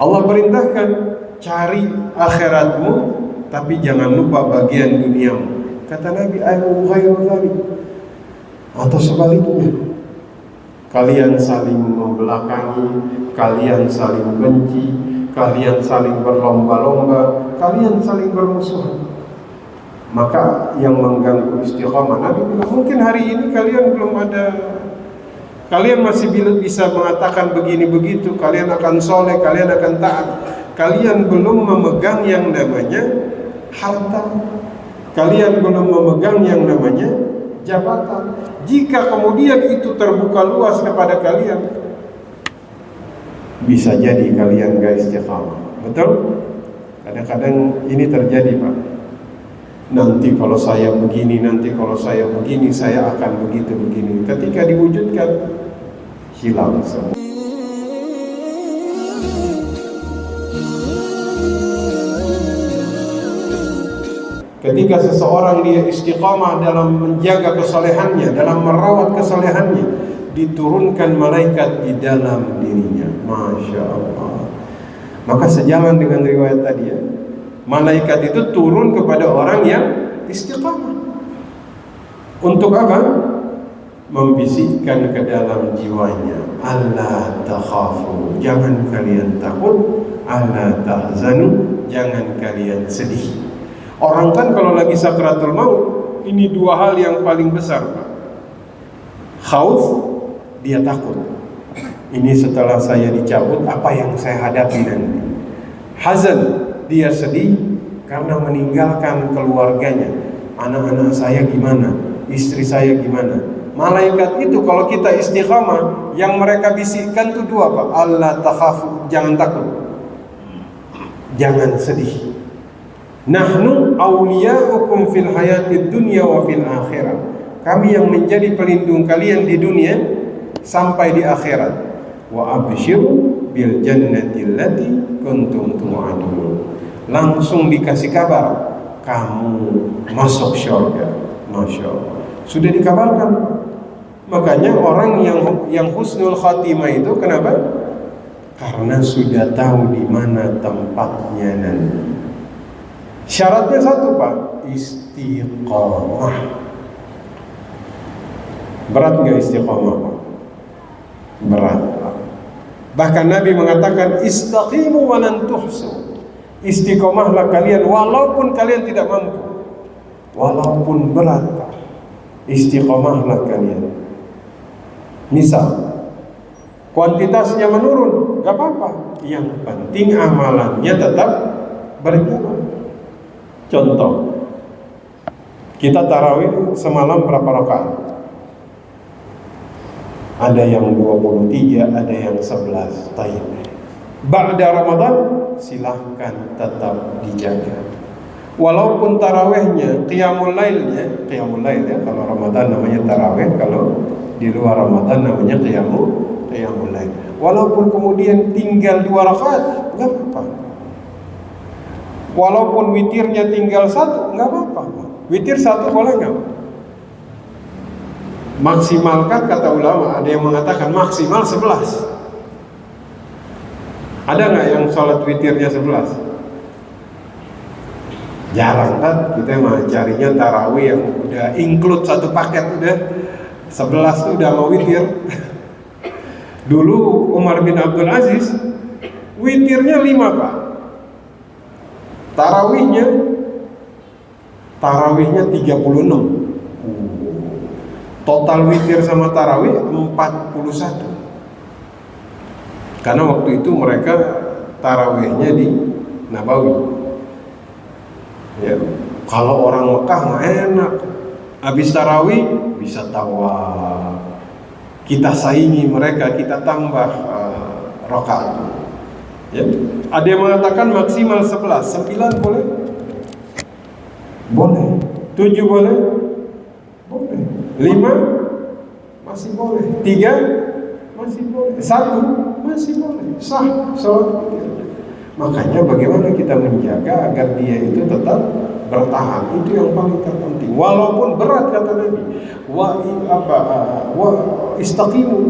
Allah perintahkan cari akhiratmu, tapi jangan lupa bagian duniamu. Kata Nabi, ayu ghairu dzalik, atau sebaliknya, kalian saling membelakangi, kalian saling benci, kalian saling berlomba-lomba, kalian saling bermusuhan. Maka yang mengganggu istiqamah, Nabi bilang, mungkin hari ini kalian belum ada, kalian masih bisa mengatakan begini begitu, kalian akan soleh, kalian akan taat, kalian belum memegang yang namanya harta, kalian belum memegang yang namanya jabatan. Jika kemudian itu terbuka luas kepada kalian, bisa jadi kalian gak istiqamah. Betul? Kadang-kadang ini terjadi, Pak. Nanti kalau saya begini, nanti kalau saya begini, saya akan begitu begini. Ketika diwujudkan, hilang semua. Ketika seseorang dia istiqamah dalam menjaga kesolehannya, dalam merawat kesolehannya, diturunkan malaikat di dalam dirinya. Masya Allah. Maka sejalan dengan riwayat tadi ya, malaikat itu turun kepada orang yang istiqamah. Untuk apa? Membisikkan ke dalam jiwanya, Allah takhafu, jangan kalian takut, Allah tahzanu, jangan kalian sedih. Orang kan kalau lagi sakratul maut, ini dua hal yang paling besar, Pak. Khauf, dia takut. Ini setelah saya dicabut, apa yang saya hadapi nanti. Hazan, dia sedih karena meninggalkan keluarganya. Anak-anak saya gimana? Istri saya gimana? Malaikat itu kalau kita istiqamah, yang mereka bisikkan itu dua, Pak. Allah takhafu, jangan takut, jangan sedih. Nahnu awliya'ukum fil hayatid dunya wa fil akhirah. Kami yang menjadi pelindung kalian di dunia sampai di akhirat. Wa abshiru bil jannati allati kuntum tu'adun. Langsung dikasih kabar, kamu masuk surga. Masya Allah, sudah dikabarkan. Makanya orang yang husnul khatimah itu kenapa? Karena sudah tahu di mana tempatnya nanti. Syaratnya satu, Pak, istiqamah. Berat nggak istiqamah, Pak? Berat, Pak. Bahkan Nabi mengatakan istaqimu wa lan tuhsu. Istiqamahlah kalian walaupun kalian tidak mampu, walaupun berat, Pak. Istiqamahlah kalian. Misal kuantitasnya menurun, gak apa-apa, yang penting amalannya tetap berjalan. Contoh, kita tarawih semalam berapa rakaat? Ada yang 23, ada yang 11. Tayyib. Ba'da Ramadan silahkan tetap dijaga. Walaupun tarawihnya, qiyamul lail ya, kalau Ramadan namanya tarawih, kalau di luar Ramadan namanya qiyamul lail. Walaupun kemudian tinggal 2 rakaat, enggak apa-apa. Walaupun witirnya tinggal 1, enggak apa-apa. Witir 1 boleh enggak? Maksimalkan, kata ulama, ada yang mengatakan maksimal 11. Ada nggak yang sholat witirnya 11? Jarang kan, kita mah carinya tarawih yang udah include satu paket, udah 11 tuh udah mau witir. Dulu Umar bin Abdul Aziz witirnya 5, Pak. Tarawihnya 36. Total witir sama tarawih 41. Karena waktu itu mereka tarawihnya di Nabawi. Ya, kalau orang Mekah mah enak, habis tarawih bisa tawaf. Kita saingi mereka, kita tambah rakaat. Ya. Ada yang mengatakan maksimal 11, 9 boleh? Boleh. 7 boleh? Boleh. 5 masih boleh. 3 masih boleh. 1 masih boleh. Sah sholat witir. Makanya bagaimana kita menjaga agar dia itu tetap bertahan, itu yang paling terpenting. Walaupun berat, kata Nabi, wa istaqimu,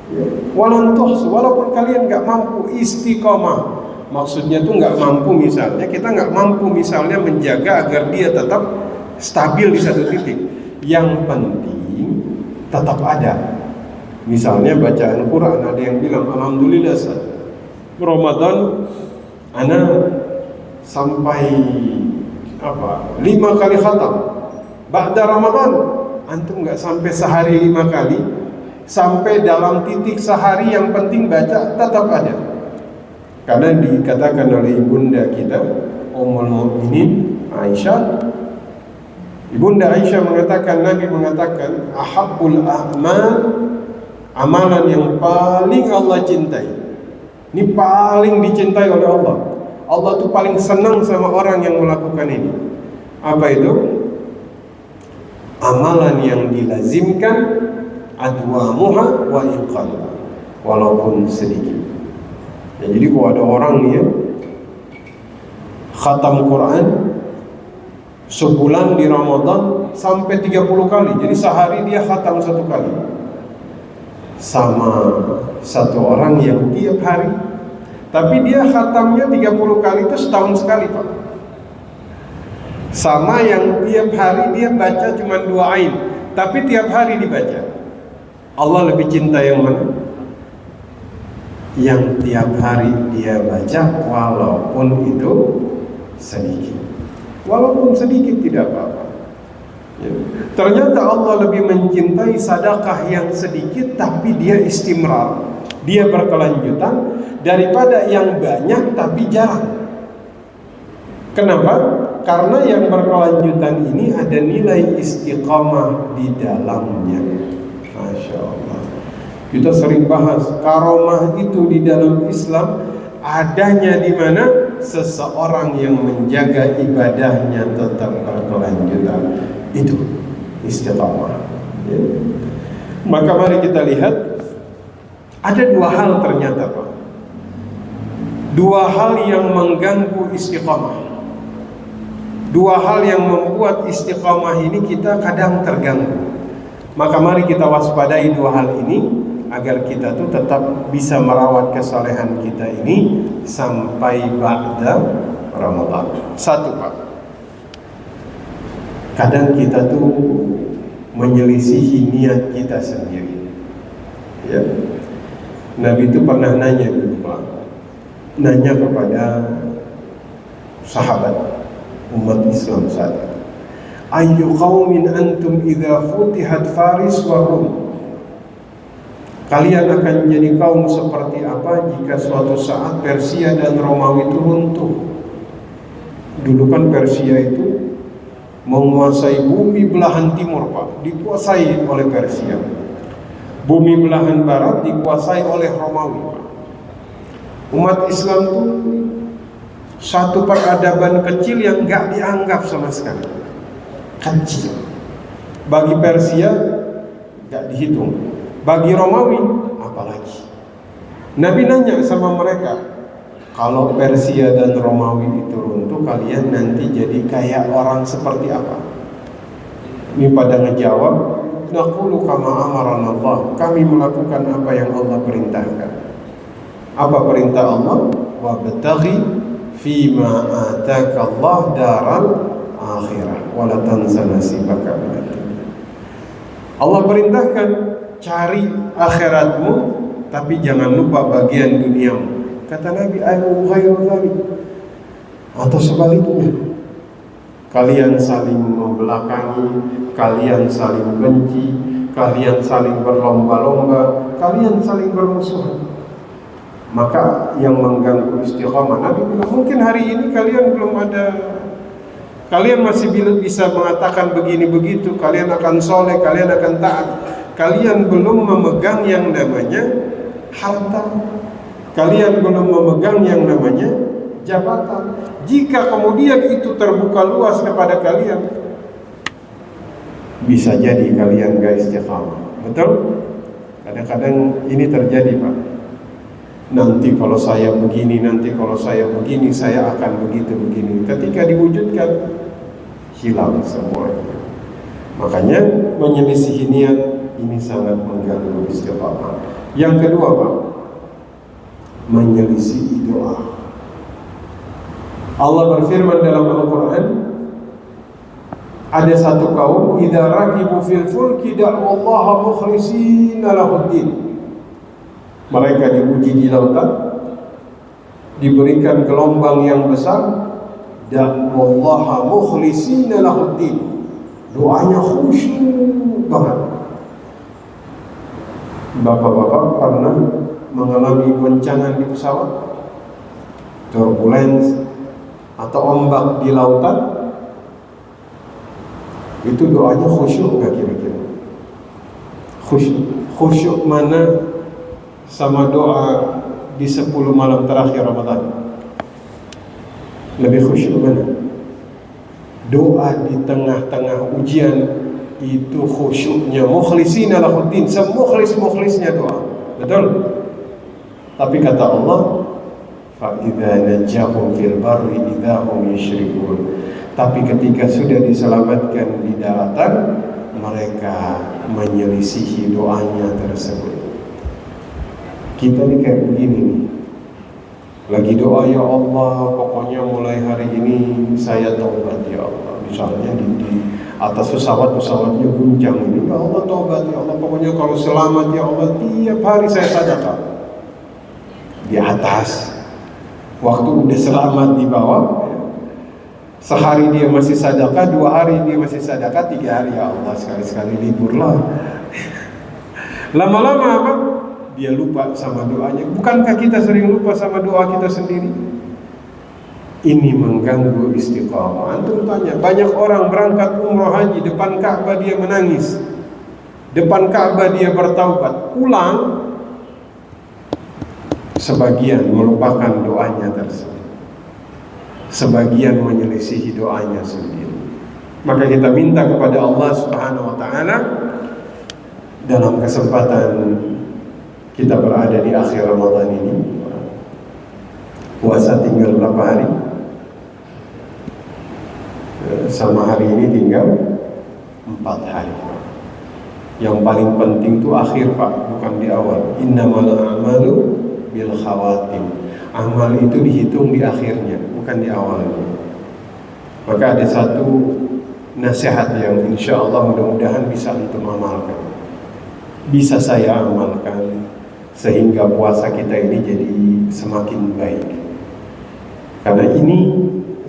Ya. Walan tuhsu, walaupun kalian nggak mampu istiqomah. Maksudnya tuh nggak mampu, misalnya kita nggak mampu misalnya menjaga agar dia tetap stabil di satu titik. Yang penting tetap ada. Misalnya bacaan Quran, ada yang bilang alhamdulillah Ramadan ana sampai 5 kali khatam. Ba'da Ramadan antum nggak sampai sehari 5 kali, sampai dalam titik sehari yang penting baca tetap ada. Karena dikatakan oleh ibunda kita Ummul Mukminin Aisyah, ibunda Aisyah mengatakan, Nabi mengatakan ahabbul a'mal, amalan yang paling Allah cintai. Ini paling dicintai oleh Allah. Allah tuh paling senang sama orang yang melakukan ini. Apa itu? Amalan yang dilazimkan adwamuha wa inqal, walaupun sedikit. Ya, jadi kalau ada orang nih ya khatam Quran sebulan di Ramadan sampai 30 kali, jadi sehari dia khatam 1 kali, sama satu orang yang tiap hari, tapi dia khatamnya 30 kali itu setahun sekali Pak. Sama yang tiap hari dia baca cuma 2 ain, tapi tiap hari dibaca. Allah lebih cinta yang mana? Yang tiap hari dia baca walaupun itu sedikit. Walaupun sedikit tidak apa-apa. Ya. Ternyata Allah lebih mencintai sedekah yang sedikit tapi dia istimrar, dia berkelanjutan, daripada yang banyak tapi jarang. Kenapa? Karena yang berkelanjutan ini ada nilai istiqamah di dalamnya. Masya Allah. Kita sering bahas karomah itu di dalam Islam adanya di mana seseorang yang menjaga ibadahnya tetap berkelanjutan, itu istiqamah. Ya. Maka mari kita lihat ada 2 hal ternyata Pak, 2 hal yang mengganggu istiqamah, 2 hal yang membuat istiqamah ini kita kadang terganggu. Maka mari kita waspadai 2 hal ini agar kita tuh tetap bisa merawat kesalehan kita ini sampai ba'da Ramadan. 1 Pak, kadang kita tuh menyelisihi niat kita sendiri. Ya. Nabi itu pernah nanya dulu Pak, nanya kepada sahabat umat Islam saat itu, ayyu qaumin antum idza futihat Faris wa Rum, kalian akan jadi kaum seperti apa jika suatu saat Persia dan Romawi itu runtuh? Dulu kan Persia itu menguasai bumi belahan timur Pak, dikuasai oleh Persia. Bumi belahan barat dikuasai oleh Romawi Pak. Umat Islam itu satu peradaban kecil yang gak dianggap sama sekali, kecil. Bagi Persia gak dihitung, bagi Romawi apalagi. Nabi nanya sama mereka, kalau Persia dan Romawi itu runtuh, kalian nanti jadi kayak orang seperti apa? Ini pada ngejawab, naqulu kama amarana Allah, kami melakukan apa yang Allah perintahkan. Apa perintah Allah? Wabtaghi fima ataka Allah daral akhirah wa la tansa nasibaka minad dunya. Allah perintahkan cari akhiratmu, tapi jangan lupa bagian duniamu. Kata Nabi, ayu ghairu dzalik, atau sebaliknya, kalian saling membelakangi, kalian saling benci, kalian saling berlomba-lomba, kalian saling bermusuhan. Maka yang mengganggu istiqamah, Nabi bilang, mungkin hari ini kalian belum ada, kalian masih bisa mengatakan begini begitu, kalian akan soleh, kalian akan taat, kalian belum memegang yang namanya harta, kalian belum memegang yang namanya jabatan. Jika kemudian itu terbuka luas kepada kalian, bisa jadi kalian gak istiqamah. Betul? Kadang-kadang ini terjadi Pak. Nanti kalau saya begini, nanti kalau saya begini, saya akan begitu begini. Ketika diwujudkan, hilang semuanya. Makanya menyelisihi niat ini sangat mengganggu istiqamah. Yang kedua Pak, menyelisih doa. Allah berfirman dalam Al-Quran, ada satu kaum idza rakibu fil fulki da'wallaha mukhlishina lahuddin. Mereka diuji di lautan, diberikan gelombang yang besar, da'wallaha mukhlishina lahuddin. Doanya khusyuk banget. Bapak-bapak pernah mengalami goncangan di pesawat, turbulence atau ombak di lautan? Itu doanya khusyuk nggak kira-kira? Khusyuk mana sama doa di 10 malam terakhir Ramadan? Lebih khusyuk mana? Doa di tengah-tengah ujian itu khusyuknya mukhlishina lahuddin, semukhlis-mukhlisnya doa. Betul? Tapi kata Allah, fa idza najahum fil barri idza hum yusyrikun. Tapi ketika sudah diselamatkan di daratan, mereka menyelisihi doanya tersebut. Kita ini kayak begini nih, lagi doa, ya Allah, pokoknya mulai hari ini saya taubat ya Allah. Misalnya di atas pesawatnya guncang ini, ya Allah taubat ya Allah, pokoknya kalau selamat ya Allah, tiap hari saya sedekah. Di atas, waktu udah selamat di bawah, sehari dia masih sedekah, 2 hari dia masih sedekah, 3 hari ya Allah sekali-sekali liburlah. Lama-lama apa? Dia lupa sama doanya. Bukankah kita sering lupa sama doa kita sendiri? Ini mengganggu istiqamah. Antum tanya, banyak orang berangkat umroh haji, depan Ka'bah dia menangis, depan Ka'bah dia bertaubat, pulang sebagian melupakan doanya tersebut, sebagian menyelisihi doanya sendiri. Maka kita minta kepada Allah Subhanahu wa ta'ala, dalam kesempatan kita berada di akhir Ramadan ini, puasa tinggal berapa hari? Sama hari ini tinggal 4 hari. Yang paling penting itu akhir Pak, bukan di awal. Innamal a'malu bil khawatim. Amal itu dihitung di akhirnya, bukan di awalnya. Maka ada satu nasihat yang insya Allah mudah-mudahan bisa antum amalkan, bisa saya amalkan, sehingga puasa kita ini jadi semakin baik. Karena ini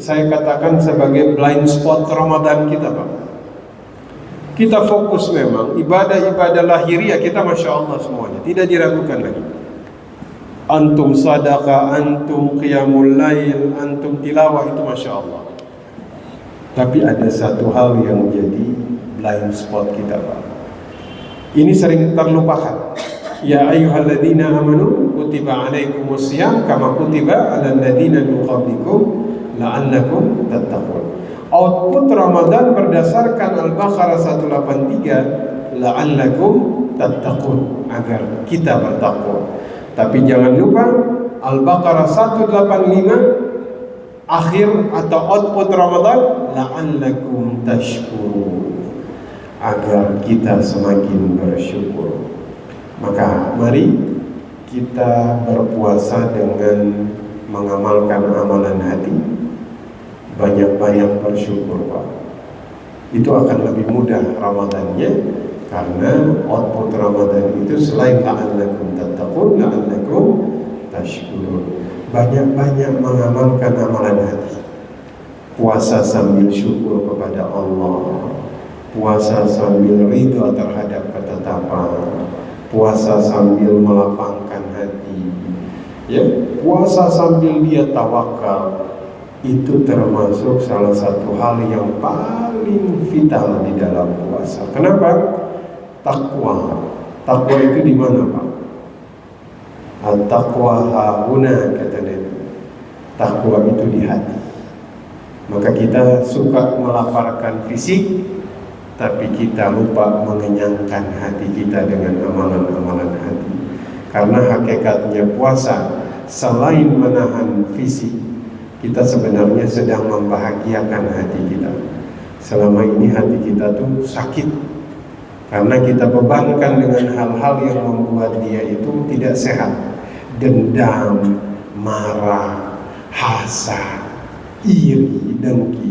saya katakan sebagai blind spot Ramadan kita Pak. Kita fokus memang ibadah-ibadah lahiriah kita, Masya Allah semuanya, tidak diragukan lagi. Antum sadaqah, antum qiyamul lail, antum tilawah, itu Masya Allah. Tapi ada satu hal yang jadi blind spot kita Pak. Ini sering terlupakan. Ya ayyuhalladzina amanu kutiba alaikumus syiyam kama kutiba alal ladzina min qablikum la'allakum tattaqun. Output Ramadan berdasarkan Al-Baqarah 183, la'allakum tattaqun, agar kita bertakwa. Tapi jangan lupa Al-Baqarah 185 akhir atau output Ramadan, la'allakum tashkurun, agar kita semakin bersyukur. Maka mari kita berpuasa dengan mengamalkan amalan hati, banyak-banyak bersyukur Pak. Itu akan lebih mudah Ramadannya, karena output Ramadan itu selain la'allakum tattaqun, la'allakum tashkurun, banyak-banyak mengamalkan amalan hati. Puasa sambil syukur kepada Allah, puasa sambil ridha terhadap ketetapan, puasa sambil melapangkan hati, ya, puasa sambil dia tawakal. Itu termasuk salah satu hal yang paling vital di dalam puasa. Kenapa? Takwa. Takwa itu di mana Pak? At-taqwa hahuna, kata Nabi. Takwa itu di hati. Maka kita suka melaparkan fisik, tapi kita lupa mengenyangkan hati kita dengan amalan-amalan hati. Karena hakikatnya puasa selain menahan fisik, kita sebenarnya sedang membahagiakan hati kita. Selama ini hati kita tuh sakit Karena kita bebankan dengan hal-hal yang membuat dia itu tidak sehat. Dendam, marah, hasad, iri, dengki.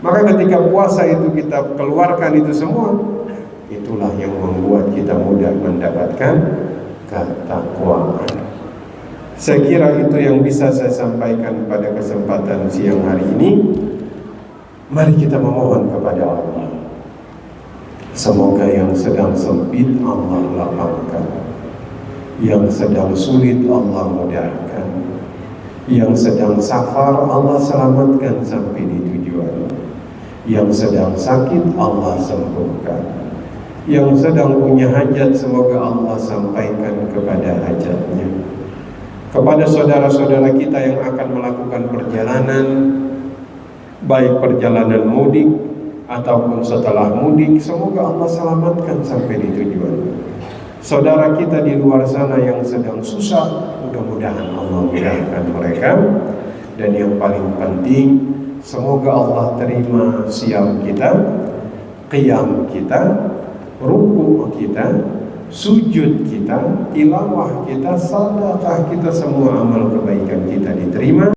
Maka ketika puasa itu kita keluarkan itu semua, itulah yang membuat kita mudah mendapatkan ketakwaan. Saya kira itu yang bisa saya sampaikan pada kesempatan siang hari ini. Mari kita memohon kepada Allah. Semoga yang sedang sempit Allah lapangkan, yang sedang sulit Allah mudahkan, yang sedang safar Allah selamatkan sampai di tujuan, yang sedang sakit Allah sembuhkan, yang sedang punya hajat semoga Allah sampaikan kepada hajatnya. Kepada saudara-saudara kita yang akan melakukan perjalanan, baik perjalanan mudik ataupun setelah mudik, semoga Allah selamatkan sampai di tujuan. Saudara kita di luar sana yang sedang susah, mudah-mudahan Allah mudahkan mereka. Dan yang paling penting, semoga Allah terima siam kita, qiyam kita, ruku kita, sujud kita, tilawah kita, sedekah kita, semua amal kebaikan kita diterima.